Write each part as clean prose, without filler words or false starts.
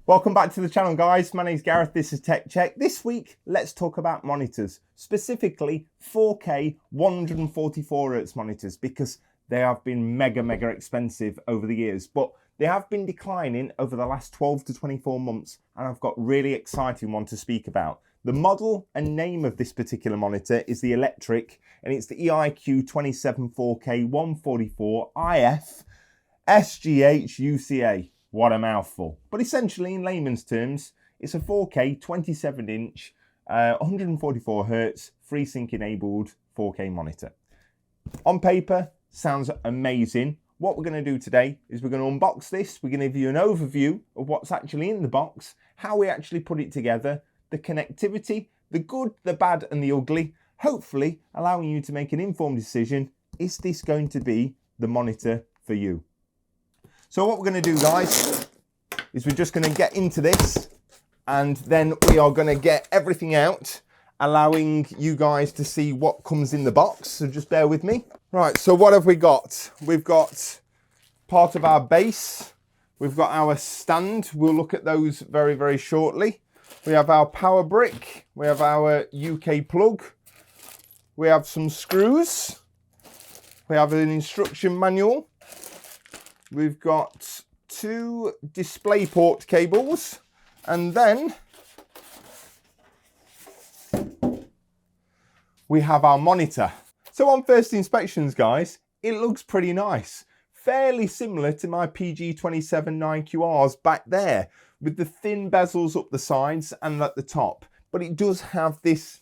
Welcome back to the channel, guys. My name's Gareth, this is Tech Check. This week, let's talk about monitors, specifically 4K 144Hz monitors, because they have been mega expensive over the years, but they have been declining over the last 12 to 24 months, and I've got really exciting one to speak about. The model and name of this particular monitor is the Electriq, and it's the EIQ 27 4K 144 IF SGH UCA. What a mouthful. But essentially, in layman's terms, it's a 4K 27-inch, 144Hz, FreeSync enabled 4K monitor. On paper, sounds amazing. What we're going to do today is we're going to unbox this. We're going to give you an overview of what's actually in the box, how we actually put it together, the connectivity, the good, the bad, and the ugly, hopefully allowing you to make an informed decision. Is this going to be the monitor for you? So what we're going to do, guys, is we're just going to get into this, and then we are going to get everything out, allowing you guys to see what comes in the box. So just bear with me. Right, so what have we got? We've got part of our base. We've got our stand. We'll look at those very shortly. We have our power brick. We have our UK plug. We have some screws. We have an instruction manual. We've got 2 DisplayPort cables, and then we have our monitor. So on first inspections, guys, it looks pretty nice. Fairly similar to my PG27 9QRs back there, with the thin bezels up the sides and at the top. But it does have this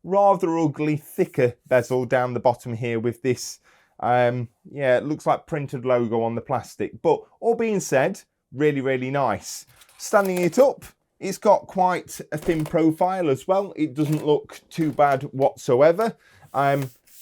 rather ugly, thicker bezel down the bottom here with this yeah, it looks like printed logo on the plastic, but all being said, really nice. Standing it up, it's got quite a thin profile as well. It doesn't look too bad whatsoever.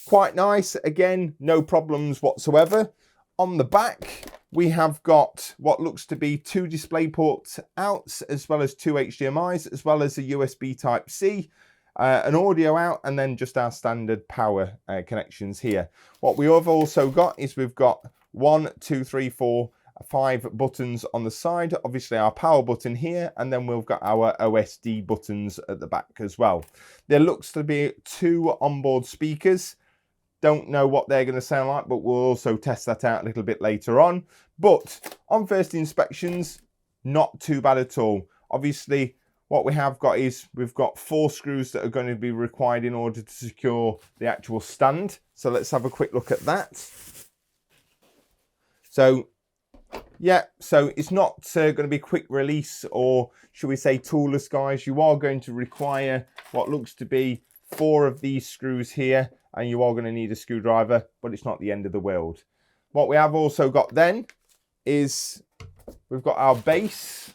Quite nice. Again, no problems whatsoever. On the back, we have got what looks to be 2 DisplayPort outs, as well as 2 HDMIs, as well as a USB Type-C. An audio out, and then just our standard power connections here. What we have also got is we've got 1, 2, 3, 4, 5 buttons on the side, obviously our power button here, and then we've got our OSD buttons at the back as well. There looks to be 2 onboard speakers. Don't know what they're going to sound like, but we'll also test that out a little bit later on. But on first inspections, not too bad at all. Obviously, what we have got is we've got 4 screws that are going to be required in order to secure the actual stand. So let's have a quick look at that. So yeah, so it's not going to be quick release, or should we say toolless, guys. You are going to require what looks to be 4 of these screws here, and you are going to need a screwdriver, but it's not the end of the world. What we have also got then is we've got our base.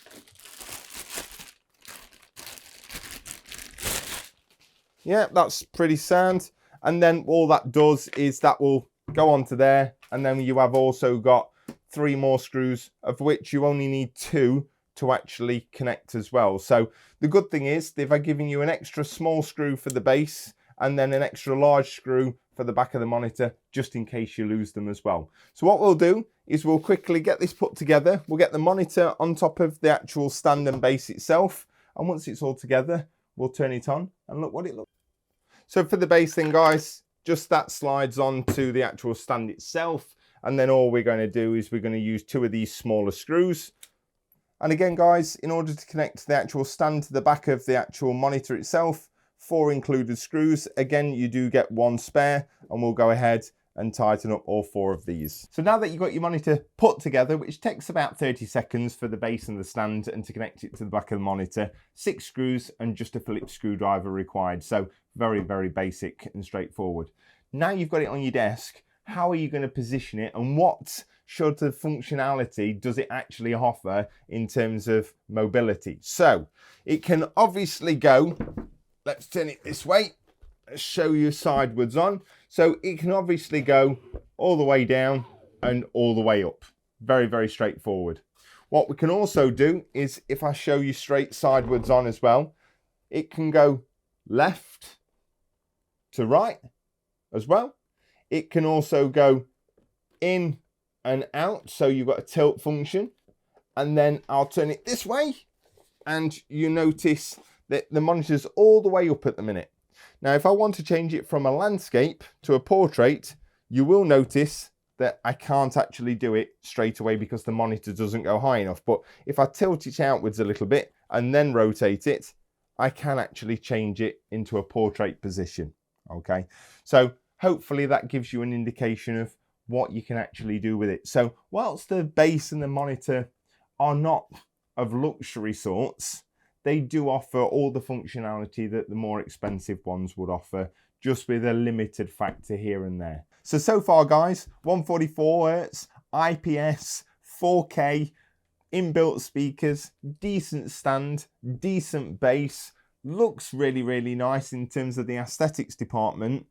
Yeah, that's pretty sound. And then all that does is that will go onto there. And then you have also got 3 more screws, of which you only need 2 to actually connect as well. So the good thing is they've given you an extra small screw for the base, and then an extra large screw for the back of the monitor, just in case you lose them as well. So what we'll do is we'll quickly get this put together. We'll get the monitor on top of the actual stand and base itself. And once it's all together, we'll turn it on and look what it looks like. So for the base thing, guys, just that slides on to the actual stand itself. And then all we're going to do is we're going to use 2 of these smaller screws. And again, guys, in order to connect the actual stand to the back of the actual monitor itself, 4 included screws. Again, you do get 1 spare, and we'll go ahead and tighten up all 4 of these. So now that you've got your monitor put together, which takes about 30 seconds for the base and the stand, and to connect it to the back of the monitor, 6 screws and just a Phillips screwdriver required. So very basic and straightforward. Now you've got it on your desk, how are you going to position it, and what sort of functionality does it actually offer in terms of mobility? So it can obviously go, let's turn it this way, let's show you sidewards on. So it can obviously go all the way down and all the way up. Very straightforward. What we can also do is, if I show you straight sidewards on as well, it can go left to right as well. It can also go in and out, so you've got a tilt function. And then I'll turn it this way and you notice that the monitor's all the way up at the minute. Now, if I want to change it from a landscape to a portrait, you will notice that I can't actually do it straight away because the monitor doesn't go high enough. But if I tilt it outwards a little bit and then rotate it, I can actually change it into a portrait position. Okay, so hopefully that gives you an indication of what you can actually do with it. So whilst the base and the monitor are not of luxury sorts, they do offer all the functionality that the more expensive ones would offer, just with a limited factor here and there. So far guys, 144 Hz, IPS, 4K, inbuilt speakers, decent stand, decent bass, looks really, really nice in terms of the aesthetics department.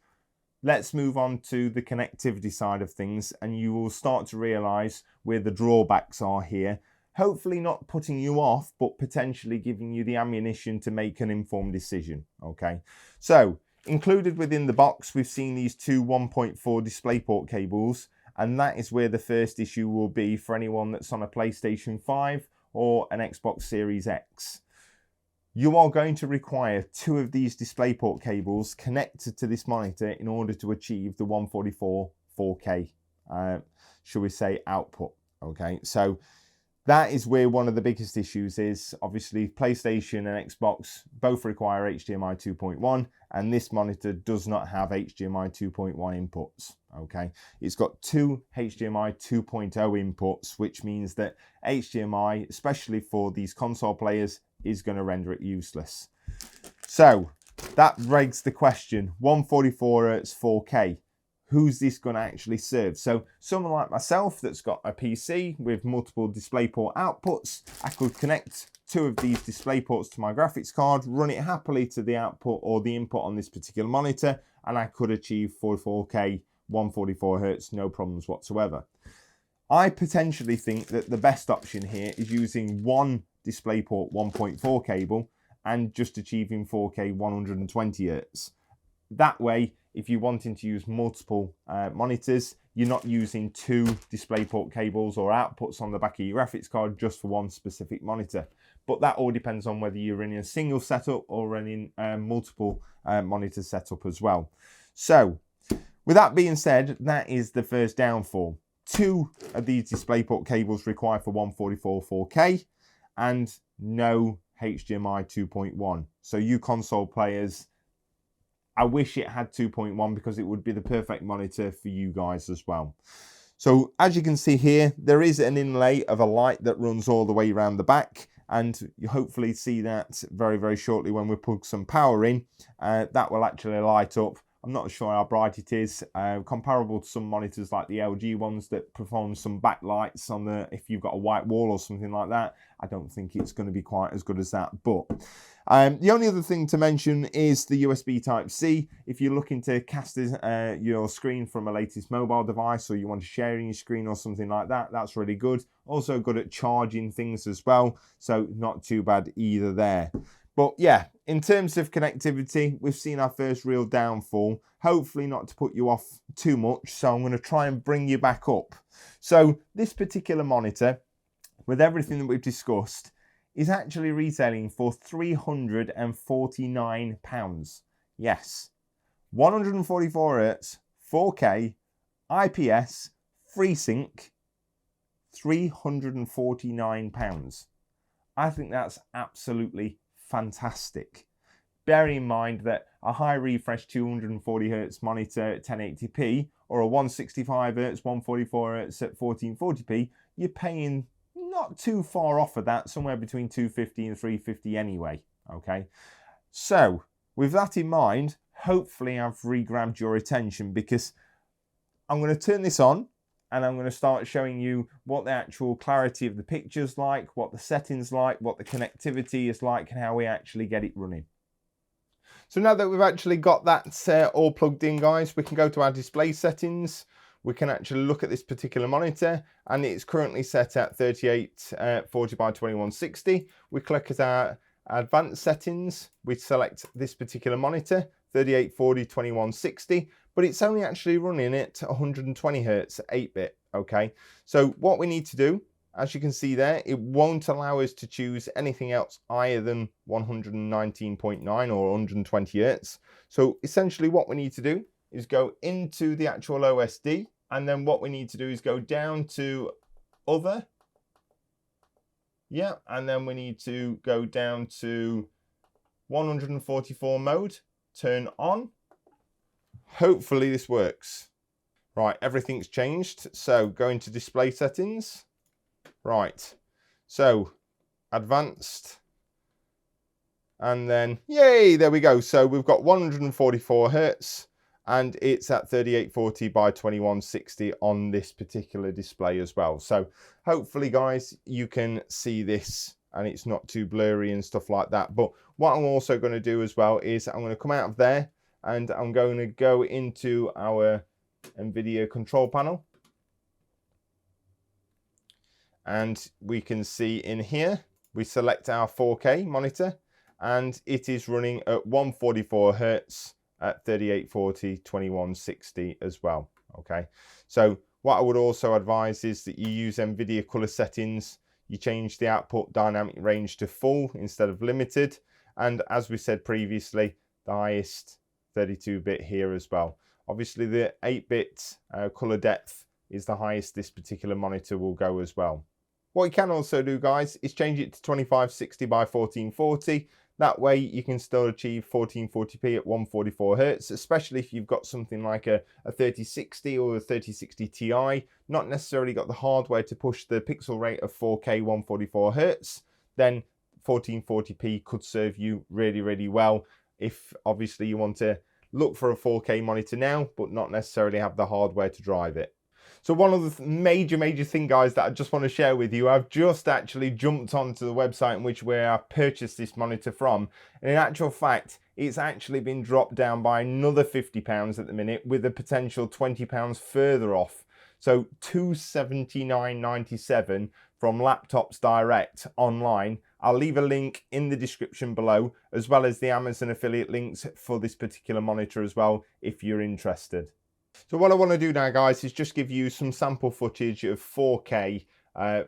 Let's move on to the connectivity side of things, and you will start to realize where the drawbacks are here. Hopefully not putting you off, but potentially giving you the ammunition to make an informed decision. Okay, so included within the box, we've seen these two 1.4 DisplayPort cables, and that is where the first issue will be for anyone that's on a PlayStation 5 or an Xbox Series X. You are going to require two of these DisplayPort cables connected to this monitor in order to achieve the 144 4K, shall we say, output. Okay, so that is where one of the biggest issues is. Obviously, PlayStation and Xbox both require HDMI 2.1, and this monitor does not have HDMI 2.1 inputs. Okay, it's got two HDMI 2.0 inputs, which means that HDMI, especially for these console players, is going to render it useless. So that begs the question, 144 Hz 4K. Who's this going to actually serve? So someone like myself that's got a PC with multiple DisplayPort outputs, I could connect two of these DisplayPorts to my graphics card, run it happily to the output or the input on this particular monitor, and I could achieve 4K 144 Hz, no problems whatsoever. I potentially think that the best option here is using one DisplayPort 1.4 cable and just achieving 4K 120 Hz. That way, if you're wanting to use multiple monitors, you're not using two DisplayPort cables or outputs on the back of your graphics card just for one specific monitor. But that all depends on whether you're in a single setup or running multiple monitor setup as well. So, with that being said, that is the first downfall. Two of these DisplayPort cables required for 144 4K and no HDMI 2.1. So you console players, I wish it had 2.1 because it would be the perfect monitor for you guys as well. So as you can see here, there is an inlay of a light that runs all the way around the back, and you hopefully see that very, very shortly when we plug some power in. That will actually light up. I'm not sure how bright it is, comparable to some monitors like the LG ones that perform some backlights on the, if you've got a white wall or something like that. I don't think it's going to be quite as good as that. But the only other thing to mention is the USB Type-C. If you're looking to cast your screen from a latest mobile device, or you want to share your screen or something like that, that's really good. Also good at charging things as well, so not too bad either there. But yeah, in terms of connectivity, we've seen our first real downfall. Hopefully not to put you off too much, so I'm going to try and bring you back up. So this particular monitor, with everything that we've discussed, is actually retailing for £349. Yes, 144 Hz, 4K, IPS, FreeSync, £349. I think that's absolutely fantastic. Bearing in mind that a high refresh 240 Hz monitor at 1080p or a 165 Hz 144 Hz at 1440p, you're paying not too far off of that, somewhere between 250 and 350 anyway. Okay, so with that in mind, hopefully I've re-grabbed your attention, because I'm going to turn this on and I'm going to start showing you what the actual clarity of the picture's like, what the settings like, what the connectivity is like, and how we actually get it running. So now that we've actually got that all plugged in, guys, we can go to our display settings. We can actually look at this particular monitor, and it's currently set at 3840 by 2160. We click at our advanced settings. We select this particular monitor, 3840 2160, but it's only actually running at 120 Hz 8-bit. Okay, so what we need to do, as you can see there, it won't allow us to choose anything else higher than 119.9 or 120 Hertz. So essentially what we need to do is go into the actual OSD, and then what we need to do is go down to other. Yeah, and then we need to go down to 144 mode, turn on. Hopefully this works. Right, everything's changed. So go into display settings. Right, so advanced, and then yay, there we go. So we've got 144 Hertz, and it's at 3840 by 2160 on this particular display as well. So hopefully guys, you can see this and it's not too blurry and stuff like that. But what I'm also going to do as well is I'm going to come out of there and I'm going to go into our NVIDIA control panel. And we can see in here, we select our 4K monitor and it is running at 144 Hertz at 3840, 2160 as well. Okay, so what I would also advise is that you use NVIDIA color settings. You change the output dynamic range to full instead of limited. And as we said previously, the highest 32-bit here as well. Obviously the 8-bit color depth is the highest this particular monitor will go as well. What you can also do guys is change it to 2560 by 1440. That way you can still achieve 1440p at 144 Hertz, especially if you've got something like a 3060 or a 3060 Ti, not necessarily got the hardware to push the pixel rate of 4K 144 Hertz, then 1440p could serve you really, really well if obviously you want to look for a 4K monitor now, but not necessarily have the hardware to drive it. So one of the major thing guys that I just want to share with you, I've just actually jumped onto the website in which where I purchased this monitor from, and in actual fact it's actually been dropped down by another £50 at the minute, with a potential £20 further off. So £279.97 from Laptops Direct online. I'll leave a link in the description below, as well as the Amazon affiliate links for this particular monitor as well if you're interested. So what I want to do now guys is just give you some sample footage of 4K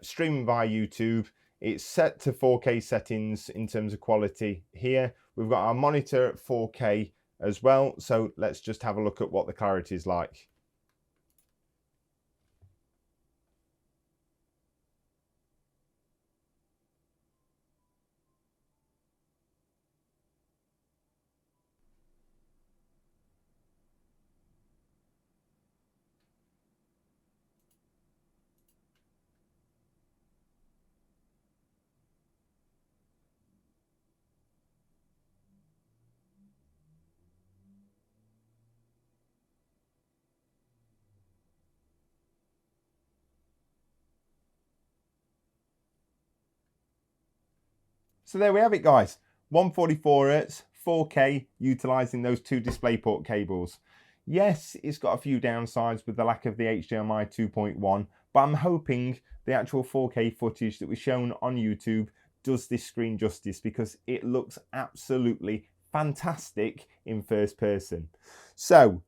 streaming via YouTube. It's set to 4K settings in terms of quality here. We've got our monitor at 4K as well. So let's just have a look at what the clarity is like. So there we have it guys, 144 Hz, 4K, utilizing those two DisplayPort cables. Yes, it's got a few downsides with the lack of the HDMI 2.1, but I'm hoping the actual 4K footage that was shown on YouTube does this screen justice, because it looks absolutely fantastic in first person. So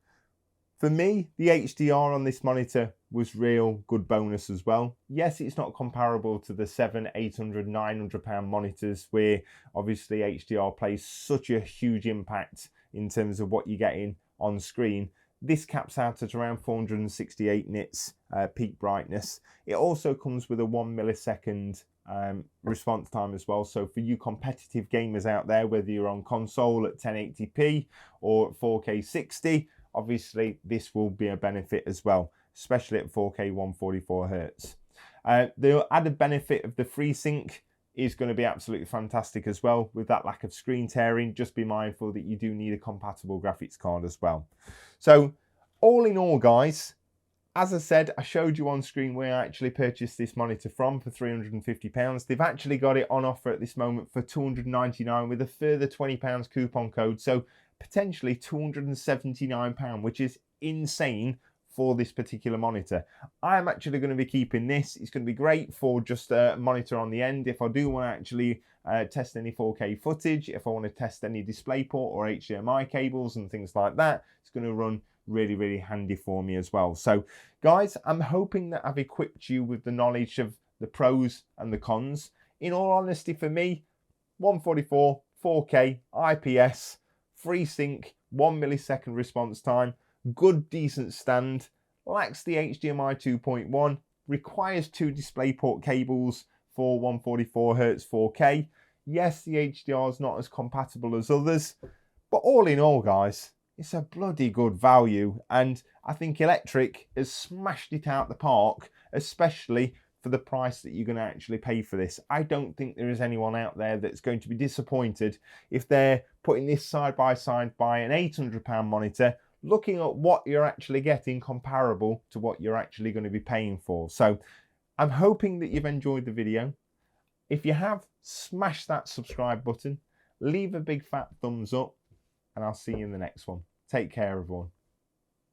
for me, the HDR on this monitor was real good bonus as well. Yes, it's not comparable to the £700, £800, £900 monitors where obviously HDR plays such a huge impact in terms of what you're getting on screen. This caps out at around 468 nits peak brightness. It also comes with a 1 millisecond response time as well. So for you competitive gamers out there, whether you're on console at 1080p or at 4K 60, obviously this will be a benefit as well, especially at 4K 144 Hertz. The added benefit of the FreeSync is going to be absolutely fantastic as well. With that lack of screen tearing, just be mindful that you do need a compatible graphics card as well. So all in all guys, as I said, I showed you on screen where I actually purchased this monitor from for £350. They've actually got it on offer at this moment for £299 with a further £20 coupon code. So potentially £279, which is insane for this particular monitor. I'm actually going to be keeping this. It's going to be great for just a monitor on the end. If I do want to actually test any 4K footage, if I want to test any DisplayPort or HDMI cables and things like that, it's going to run really handy for me as well. So guys, I'm hoping that I've equipped you with the knowledge of the pros and the cons. In all honesty, for me, 144, 4K, IPS, FreeSync, 1 millisecond response time, good decent stand, lacks the HDMI 2.1, requires 2 DisplayPort cables for 144Hz 4K. Yes, the HDR is not as compatible as others, but all in all, guys, it's a bloody good value, and I think Electriq has smashed it out the park, especially for the price that you're going to actually pay for this. I don't think there is anyone out there that's going to be disappointed if they're putting this side by side by an £800 monitor, looking at what you're actually getting comparable to what you're actually going to be paying for. So I'm hoping that you've enjoyed the video. If you have, smash that subscribe button, leave a big fat thumbs up, and I'll see you in the next one. Take care, everyone.